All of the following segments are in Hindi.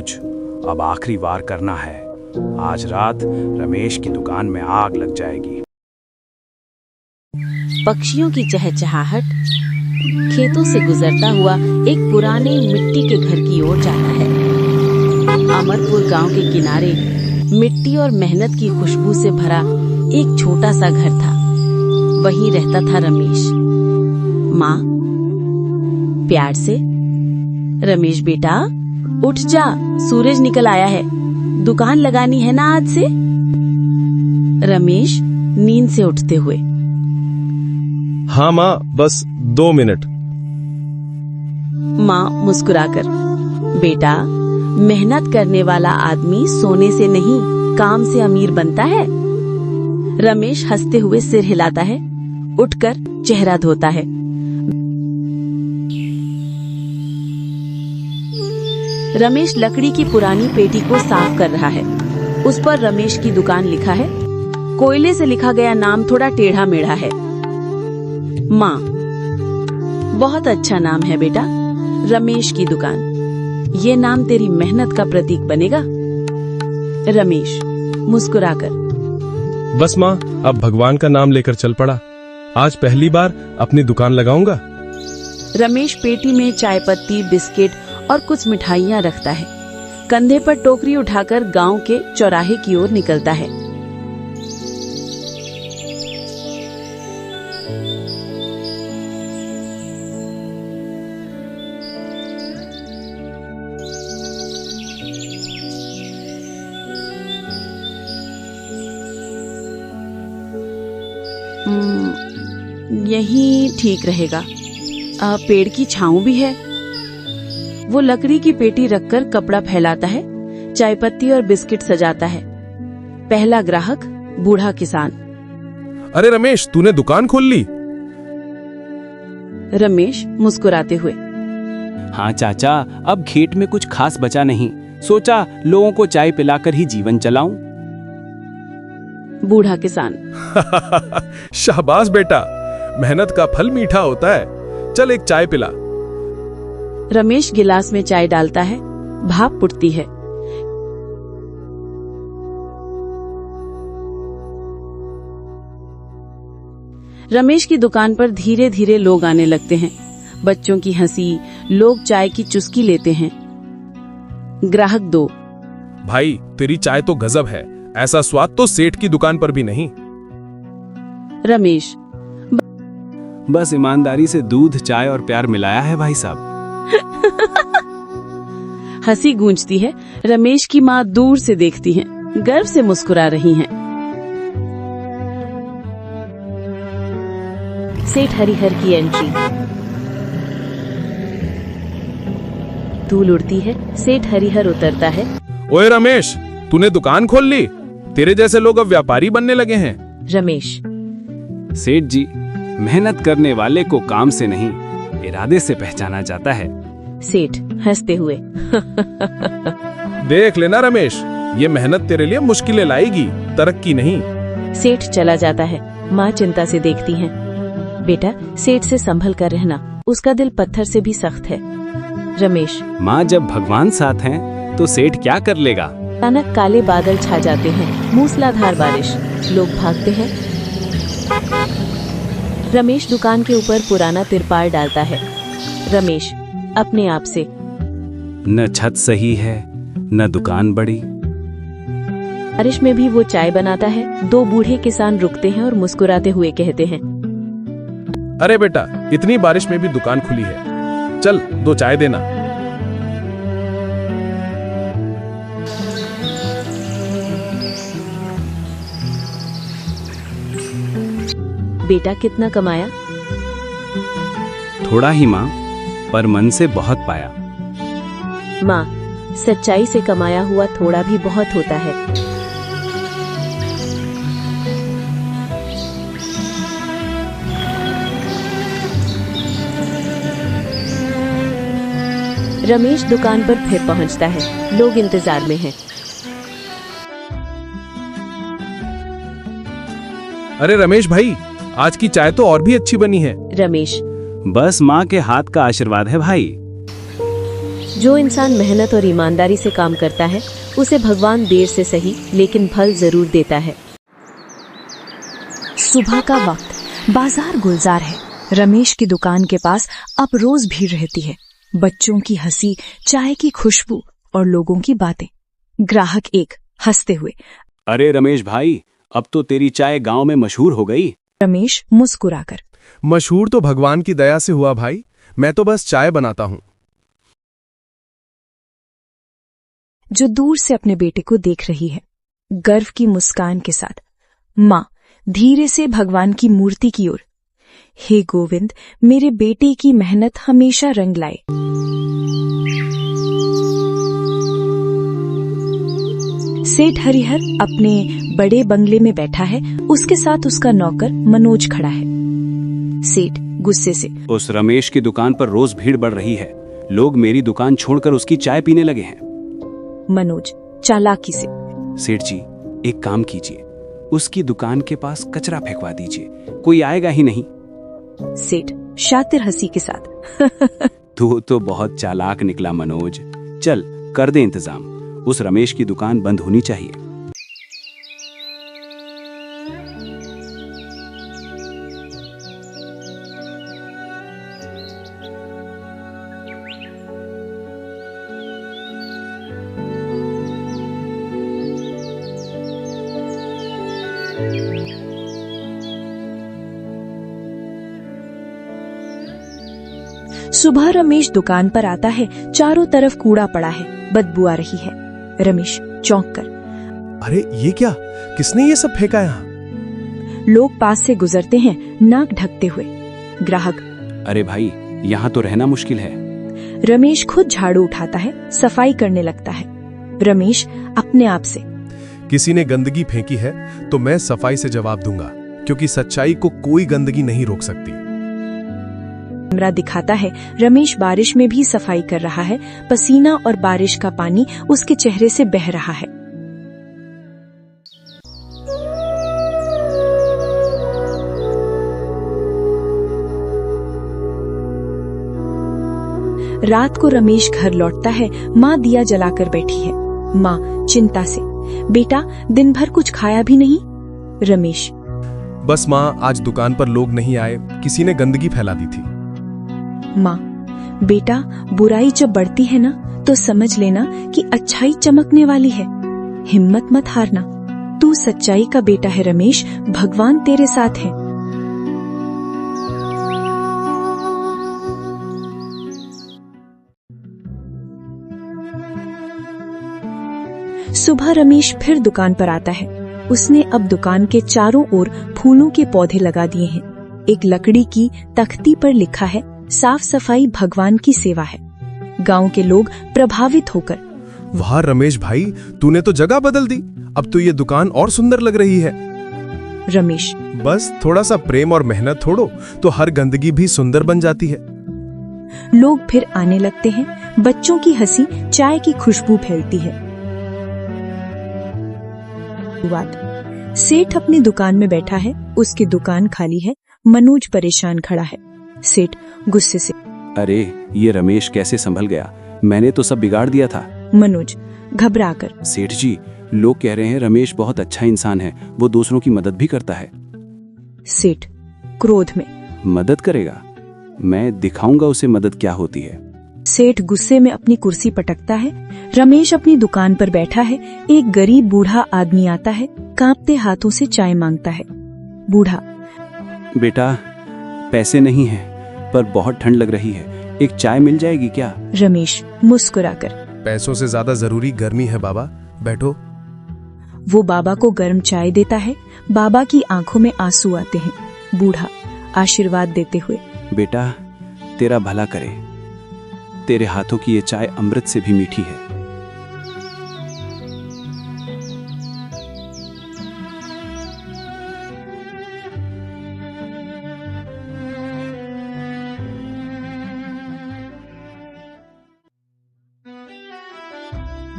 मनोज, अब आखिरी वार करना है। आज रात रमेश की दुकान में आग लग जाएगी। पक्षियों की चहचहाहट खेतों से गुजरता हुआ एक पुराने मिट्टी के घर की ओर जाता है। अमरपुर गांव के किनारे मिट्टी और मेहनत की खुशबू से भरा एक छोटा सा घर था। वहीं रहता था रमेश। माँ प्यार से, रमेश बेटा उठ जा, सूरज निकल आया है, दुकान लगानी है ना आज से। रमेश नींद से उठते हुए, हाँ माँ, बस 2 मिनट। माँ मुस्कुराकर, बेटा मेहनत करने वाला आदमी सोने से नहीं काम से अमीर बनता है। रमेश हंसते हुए सिर हिलाता है, उठकर चेहरा धोता है। रमेश लकड़ी की पुरानी पेटी को साफ कर रहा है। उस पर रमेश की दुकान लिखा है। कोयले से लिखा गया नाम थोड़ा टेढ़ा मेढ़ा है। माँ, बहुत अच्छा नाम है बेटा, रमेश की दुकान। ये नाम तेरी मेहनत का प्रतीक बनेगा। रमेश मुस्कुराकर, बस माँ, अब भगवान का नाम लेकर चल पड़ा। आज पहली बार अपनी दुकान लगाऊंगा। रमेश पेटी में चाय पत्ती, बिस्किट और कुछ मिठाइयाँ रखता है। कंधे पर टोकरी उठाकर गांव के चौराहे की ओर निकलता है। यही ठीक रहेगा। पेड़ की छांव भी है। वो लकड़ी की पेटी रखकर कपड़ा फैलाता है, चाय पत्ती और बिस्किट सजाता है। पहला ग्राहक बूढ़ा किसान। अरे रमेश, तूने दुकान खोल ली? रमेश मुस्कुराते हुए, हाँ चाचा, अब खेत में कुछ खास बचा नहीं, सोचा लोगों को चाय पिलाकर ही जीवन चलाऊं। बूढ़ा किसान, शाबाश बेटा, मेहनत का फल मीठा होता है। चल एक चाय पिला। रमेश गिलास में चाय डालता है, भाप उठती है। रमेश की दुकान पर धीरे धीरे लोग आने लगते हैं। बच्चों की हंसी, लोग चाय की चुस्की लेते हैं। ग्राहक 2, भाई तेरी चाय तो गजब है, ऐसा स्वाद तो सेठ की दुकान पर भी नहीं। रमेश, बस ईमानदारी से दूध, चाय और प्यार मिलाया है भाई साहब। हंसी गूंजती है। रमेश की माँ दूर से देखती हैं, गर्व से मुस्कुरा रही हैं। सेठ हरिहर की एंट्री। धूल उड़ती है। सेठ हरिहर उतरता है। ओए रमेश, तूने दुकान खोल ली? तेरे जैसे लोग अब व्यापारी बनने लगे हैं। रमेश, सेठ जी, मेहनत करने वाले को काम से नहीं, इरादे से पहचाना जाता है। सेठ हंसते हुए, देख लेना रमेश, ये मेहनत तेरे लिए मुश्किलें लाएगी, तरक्की नहीं। सेठ चला जाता है। माँ चिंता से देखती हैं। बेटा, सेठ से संभल कर रहना, उसका दिल पत्थर से भी सख्त है। रमेश, माँ जब भगवान साथ हैं, तो सेठ क्या कर लेगा। अचानक काले बादल छा जाते हैं, मूसलाधार बारिश, लोग भागते हैं। रमेश दुकान के ऊपर पुराना तिरपाल डालता है। रमेश अपने आप से, न छत सही है, न दुकान बड़ी। बारिश में भी वो चाय बनाता है। 2 बूढ़े किसान रुकते हैं और मुस्कुराते हुए कहते हैं, अरे बेटा, इतनी बारिश में भी दुकान खुली है, चल 2 चाय देना। बेटा कितना कमाया? थोड़ा ही माँ, पर मन से बहुत पाया। माँ, सच्चाई से कमाया हुआ थोड़ा भी बहुत होता है। रमेश दुकान पर फिर पहुंचता है। लोग इंतजार में हैं। अरे रमेश भाई, आज की चाय तो और भी अच्छी बनी है। रमेश, बस माँ के हाथ का आशीर्वाद है भाई। जो इंसान मेहनत और ईमानदारी से काम करता है उसे भगवान देर से सही लेकिन फल जरूर देता है। सुबह का वक्त, बाजार गुलजार है। रमेश की दुकान के पास अब रोज भीड़ रहती है। बच्चों की हंसी, चाय की खुशबू और लोगों की बातें। ग्राहक एक हंसते हुए, अरे रमेश भाई, अब तो तेरी चाय गांव में मशहूर हो गई। रमेश मुस्कुराकर, मशहूर तो भगवान की दया से हुआ भाई, मैं तो बस चाय बनाता हूँ। जो दूर से अपने बेटे को देख रही है, गर्व की मुस्कान के साथ। माँ धीरे से भगवान की मूर्ति की ओर, हे गोविंद, मेरे बेटे की मेहनत हमेशा रंग लाए। सेठ हरिहर अपने बड़े बंगले में बैठा है। उसके साथ उसका नौकर मनोज खड़ा है। सेठ गुस्से से, उस रमेश की दुकान पर रोज भीड़ बढ़ रही है। लोग मेरी दुकान छोड़कर उसकी चाय पीने लगे हैं। मनोज चालाकी से, सेठ जी, एक काम कीजिए, उसकी दुकान के पास कचरा फेंकवा दीजिए, कोई आएगा ही नहीं। सेठ शातिर हंसी के साथ, तू तो बहुत चालाक निकला मनोज। चल कर दे इंतजाम, उस रमेश की दुकान बंद होनी चाहिए। सुबह रमेश दुकान पर आता है। चारों तरफ कूड़ा पड़ा है, बदबू आ रही है। रमेश चौंक कर, अरे ये क्या, किसने ये सब फेंका यहाँ? लोग पास से गुजरते हैं, नाक ढकते हुए। ग्राहक, अरे भाई, यहाँ तो रहना मुश्किल है। रमेश खुद झाड़ू उठाता है, सफाई करने लगता है। रमेश अपने आप से, किसी ने गंदगी फेंकी है तो मैं सफाई से जवाब दूंगा, क्योंकि सच्चाई को कोई गंदगी नहीं रोक सकती। कैमरा दिखाता है रमेश बारिश में भी सफाई कर रहा है। पसीना और बारिश का पानी उसके चेहरे से बह रहा है। रात को रमेश घर लौटता है। माँ दिया जलाकर बैठी है। माँ चिंता से, बेटा दिन भर कुछ खाया भी नहीं। रमेश, बस माँ, आज दुकान पर लोग नहीं आए, किसी ने गंदगी फैला दी थी। माँ, बेटा बुराई जब बढ़ती है ना तो समझ लेना कि अच्छाई चमकने वाली है। हिम्मत मत हारना, तू सच्चाई का बेटा है रमेश, भगवान तेरे साथ है। सुबह रमेश फिर दुकान पर आता है। उसने अब दुकान के चारों ओर फूलों के पौधे लगा दिए हैं। एक लकड़ी की तख्ती पर लिखा है, साफ सफाई भगवान की सेवा है। गांव के लोग प्रभावित होकर, वाह रमेश भाई, तूने तो जगह बदल दी, अब तो ये दुकान और सुंदर लग रही है। रमेश, बस थोड़ा सा प्रेम और मेहनत छोड़ो तो हर गंदगी भी सुंदर बन जाती है। लोग फिर आने लगते हैं। बच्चों की हंसी, चाय की खुशबू फैलती है। सेठ अपनी दुकान में बैठा है। उसकी दुकान खाली है। मनोज परेशान खड़ा है। सेठ गुस्से से, अरे ये रमेश कैसे संभल गया, मैंने तो सब बिगाड़ दिया था। मनोज घबराकर, सेठ जी, लोग कह रहे हैं रमेश बहुत अच्छा इंसान है, वो दूसरों की मदद भी करता है। सेठ क्रोध में, मदद करेगा? मैं दिखाऊंगा उसे मदद क्या होती है। सेठ गुस्से में अपनी कुर्सी पटकता है। रमेश अपनी दुकान पर बैठा है। एक गरीब बूढ़ा आदमी आता है, कांपते हाथों से चाय मांगता है। बूढ़ा, बेटा पैसे नहीं है, पर बहुत ठंड लग रही है, एक चाय मिल जाएगी क्या? रमेश मुस्कुराकर, पैसों से ज्यादा जरूरी गर्मी है बाबा, बैठो। वो बाबा को गर्म चाय देता है। बाबा की आंखों में आंसू आते हैं। बूढ़ा आशीर्वाद देते हुए, बेटा तेरा भला करे, तेरे हाथों की ये चाय अमृत से भी मीठी है।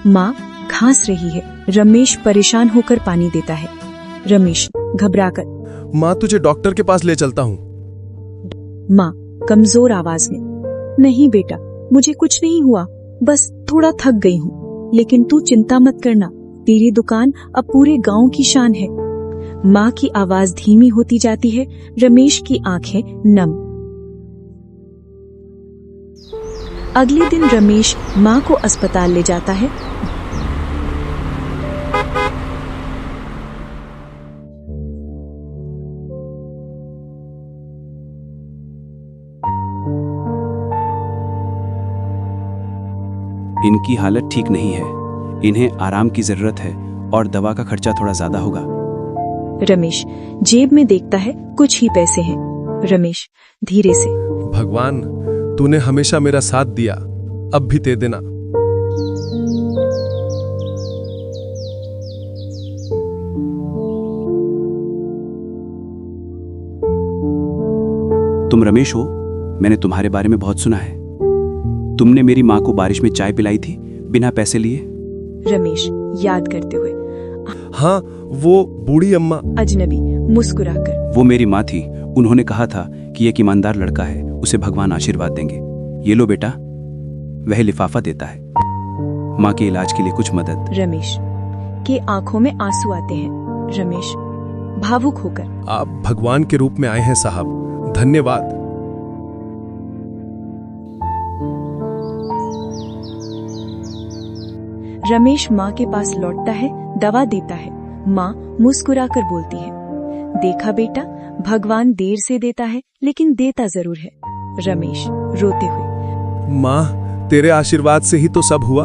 माँ खांस रही है। रमेश परेशान होकर पानी देता है। रमेश घबराकर, माँ तुझे डॉक्टर के पास ले चलता हूँ। माँ कमजोर आवाज में, नहीं बेटा, मुझे कुछ नहीं हुआ, बस थोड़ा थक गई हूँ, लेकिन तू चिंता मत करना, तेरी दुकान अब पूरे गांव की शान है। माँ की आवाज धीमी होती जाती है। रमेश की आंखें नम। अगले दिन रमेश माँ को अस्पताल ले जाता है। इनकी हालत ठीक नहीं है, इन्हें आराम की जरूरत है और दवा का खर्चा थोड़ा ज्यादा होगा। रमेश जेब में देखता है, कुछ ही पैसे हैं। रमेश धीरे से, भगवान, तूने हमेशा मेरा साथ दिया, अब भी दे देना। तुम रमेश हो? मैंने तुम्हारे बारे में बहुत सुना है। तुमने मेरी माँ को बारिश में चाय पिलाई थी बिना पैसे लिए। रमेश याद करते हुए, हाँ, वो बूढ़ी अम्मा। अजनबी मुस्कुराकर, वो मेरी माँ थी। उन्होंने कहा था कि एक ईमानदार लड़का है, उसे भगवान आशीर्वाद देंगे। ये लो बेटा। वह लिफाफा देता है। माँ के इलाज के लिए कुछ मदद। रमेश के आंखों में आंसू आते हैं। रमेश भावुक होकर, आप भगवान के रूप में आए हैं साहब, धन्यवाद। रमेश माँ के पास लौटता है, दवा देता है। माँ मुस्कुराकर बोलती है, देखा बेटा, भगवान देर से देता है लेकिन देता जरूर है। रमेश रोते हुए, माँ, तेरे आशीर्वाद से ही तो सब हुआ।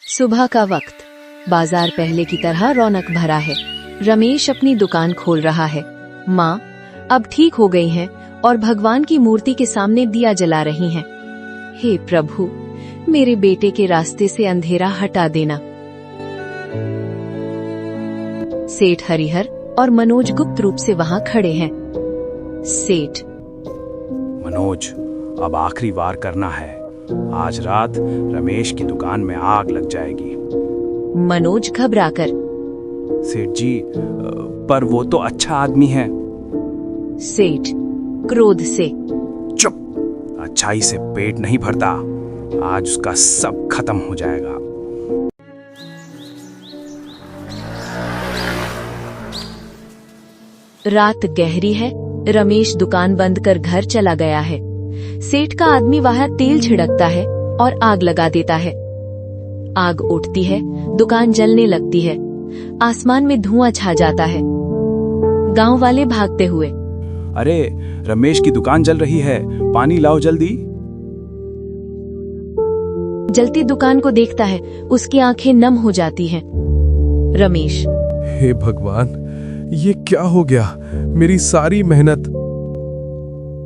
सुबह का वक्त, बाजार पहले की तरह रौनक भरा है। रमेश अपनी दुकान खोल रहा है। माँ अब ठीक हो गई हैं और भगवान की मूर्ति के सामने दिया जला रही हैं। हे प्रभु, मेरे बेटे के रास्ते से अंधेरा हटा देना। सेठ हरिहर और मनोज गुप्त रूप से वहां खड़े हैं। सेठ, मनोज, अब आखिरी वार करना है। आज रात रमेश की दुकान में आग लग जाएगी। मनोज घबराकर, सेठ जी, पर वो तो अच्छा आदमी है। सेठ क्रोध से, चुप, अच्छाई से पेट नहीं भरता। आज उसका सब खत्म हो जाएगा। रात गहरी है। रमेश दुकान बंद कर घर चला गया है। सेठ का आदमी वहां तेल छिड़कता है और आग लगा देता है। आग उठती है, दुकान जलने लगती है। आसमान में धुआं छा जाता है। गांव वाले भागते हुए, अरे, रमेश की दुकान जल रही है, पानी लाओ जल्दी। जलती दुकान को देखता है, उसकी आंखें नम हो जाती हैं। रमेश, हे भगवान, ये क्या हो गया? मेरी सारी मेहनत।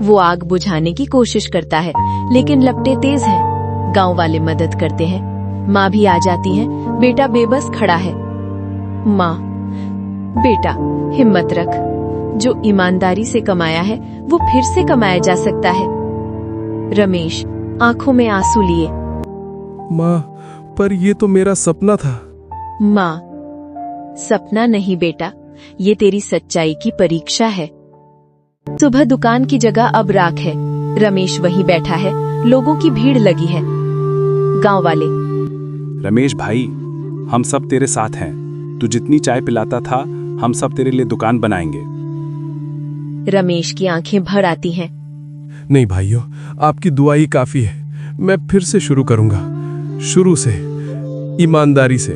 वो आग बुझाने की कोशिश करता है, लेकिन लपटें तेज हैं। गांव वाले मदद करते हैं। माँ भी आ जाती है। बेटा बेबस खड़ा है। माँ, बेटा हिम्मत रख, जो ईमानदारी से कमाया है वो फिर से कमाया जा सकता है। रमेश आंखों में आंसू लिए, माँ, पर ये तो मेरा सपना था। माँ, सपना नहीं बेटा, ये तेरी सच्चाई की परीक्षा है। सुबह दुकान की जगह अब राख है। रमेश वहीं बैठा है। लोगों की भीड़ लगी है। गांव वाले, रमेश भाई, हम सब तेरे साथ हैं। तू जितनी चाय पिलाता था, हम सब तेरे लिए दुकान बनाएंगे। रमेश की आंखें भर आती हैं। नहीं भाइयों, आपकी दुआ ही काफी है। मैं फिर से शुरू करूंगा, शुरू से, ईमानदारी से।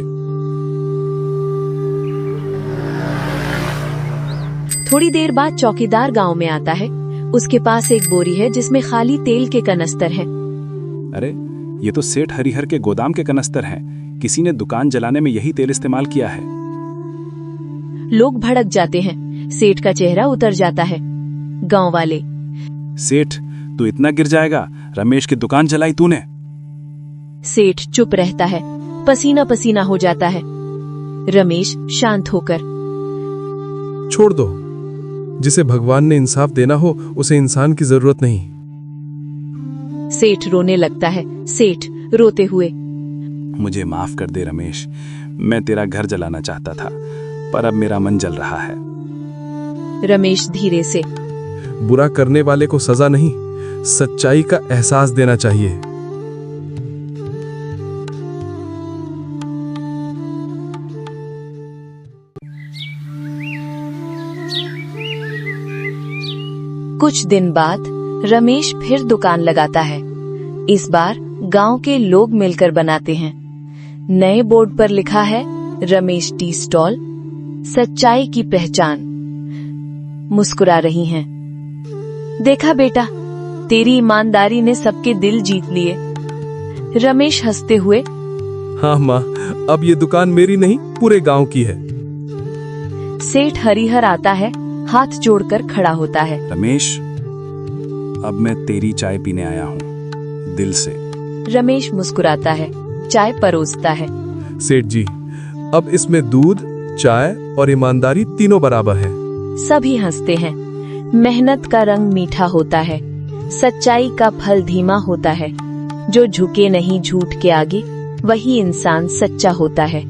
थोड़ी देर बाद चौकीदार गांव में आता है। उसके पास एक बोरी है जिसमें खाली तेल के कनस्तर हैं। अरे, ये तो सेठ हरिहर के गोदाम के कनस्तर हैं। किसी ने दुकान जलाने में यही तेल इस्तेमाल किया है। लोग भड़क जाते हैं। सेठ का चेहरा उतर जाता है। गांव वाले, सेठ, तू इतना गिर जाएगा? रमेश की दुकान जलाई तूने। सेठ चुप रहता है, पसीना पसीना हो जाता है। रमेश शांत होकर, छोड़ दो, जिसे भगवान ने इंसाफ देना हो उसे इंसान की जरूरत नहीं। सेठ रोने लगता है। सेठ रोते हुए, मुझे माफ कर दे रमेश, मैं तेरा घर जलाना चाहता था, पर अब मेरा मन जल रहा है। रमेश धीरे से, बुरा करने वाले को सजा नहीं, सच्चाई का एहसास देना चाहिए। कुछ दिन बाद रमेश फिर दुकान लगाता है। इस बार गांव के लोग मिलकर बनाते हैं। नए बोर्ड पर लिखा है रमेश टी स्टॉल, सच्चाई की पहचान। मुस्कुरा रही हैं। देखा बेटा, तेरी ईमानदारी ने सबके दिल जीत लिए। रमेश हंसते हुए, हाँ माँ, अब ये दुकान मेरी नहीं, पूरे गांव की है। सेठ हरिहर आता है, हाथ जोड़कर खड़ा होता है। रमेश, अब मैं तेरी चाय पीने आया हूँ, दिल से। रमेश मुस्कुराता है, चाय परोसता है। सेठ जी, अब इसमें दूध, चाय और ईमानदारी तीनों बराबर है। सभी हंसते हैं। मेहनत का रंग मीठा होता है, सच्चाई का फल धीमा होता है। जो झुके नहीं झूठ के आगे, वही इंसान सच्चा होता है।